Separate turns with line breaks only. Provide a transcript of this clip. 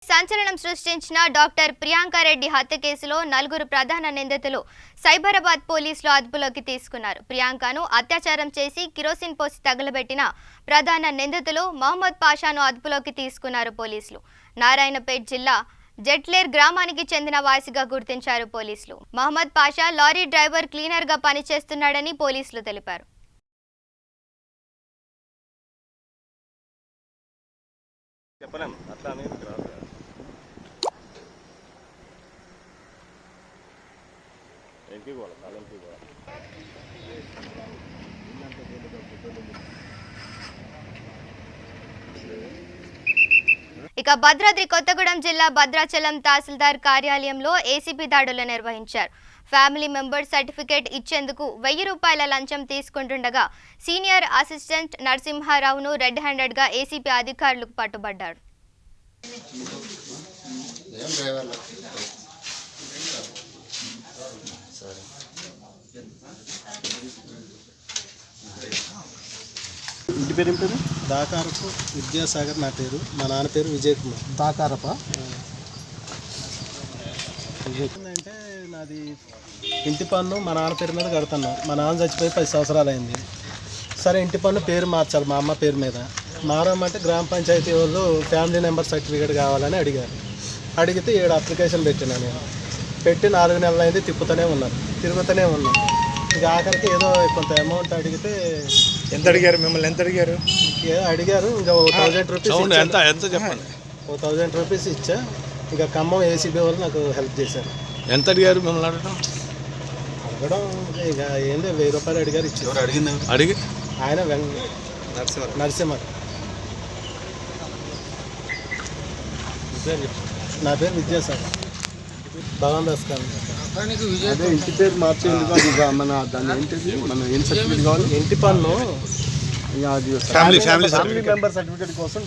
సంచలనం సృష్టించిన డాక్టర్ ప్రియాంక రెడ్డి హత్య కేసులో నలుగురు ప్రధాన నిందితులు సైబరాబాద్ పోలీసులు అదుపులోకి తీసుకున్నారు. ప్రియాంకను అత్యాచారం చేసి కిరోసిన్ పోసి తగలబెట్టిన ప్రధాన నిందితులు మహమ్మద్ పాషాను అదుపులోకి తీసుకున్నారు పోలీసులు. నారాయణపేట్ జిల్లా జెట్లేర్ గ్రామానికి చెందిన వాసిగా గుర్తించారు పోలీసులు. Mohammed Pasha lorry driver cleaner గా పనిచేస్తున్నాడని పోలీసులు తెలిపారు. ఇక భద్రాద్రి కొత్తగూడెం జిల్లా భద్రాచలం తహసీల్దార్ కార్యాలయంలో ఏసీపీ దాడులు నిర్వహించారు. ఫ్యామిలీ మెంబర్ సర్టిఫికేట్ ఇచ్చేందుకు 1000 రూపాయల లంచం తీసుకుంటుండగా సీనియర్ అసిస్టెంట్ నరసింహారావును రెడ్ హ్యాండెడ్ గా ఏసీపీ అధికారులు పట్టుబడ్డారు.
ఇంటి పేరు ఏం పేరు? దాకారపు విద్యాసాగర్. నా పేరు, మా నాన్న పేరు విజయ్ కుమార్. దాకారప అంటే నాది ఇంటి పన్ను మా నాన్న పేరు మీద కడుతున్నాం. మా నాన్న చచ్చిపోయి 10 సంవత్సరాలు అయింది. సరే ఇంటి పన్ను పేరు మార్చాలి మా అమ్మ పేరు మీద. మారమంటే గ్రామ పంచాయతీ వాళ్ళు ఫ్యామిలీ నెంబర్ సర్టిఫికేట్ కావాలని అడిగారు. అడిగితే 7 అప్లికేషన్ పెట్టినా నేను. పెట్టి 4 నెలలు అయింది. తిరుగుతూనే ఉన్నాను. ఇక ఆఖరికి ఏదో కొంత అమౌంట్ అడిగితే
ఎంత అడిగారు? మిమ్మల్ని ఎంత అడిగారు?
అడిగారు. ఇంకా 1000 రూపీస్
చెప్పండి.
1000 రూపీస్ ఇచ్చా. ఇంకా ఖమ్మం ఏసీబీ వాళ్ళు నాకు హెల్ప్ చేశారు.
ఎంత అడిగారు మిమ్మల్ని? అడగడం
ఇక ఏంది 1000 రూపాయలు అడిగారు, ఇచ్చారు.
అడిగి
ఆయన నరసింహ. నా పేరు విద్యాసాగర్. భగవాన్ దాస్ గారు.
అదే ఇంటి పేరు మార్చేందుకు అది మన దాన్ని ఏంటిది, మనం ఏం సర్టిఫికేట్ కావాలి?
ఇంటి పన్ను
అది
ఫ్యామిలీ మెంబర్ సర్టిఫికేట్ కోసం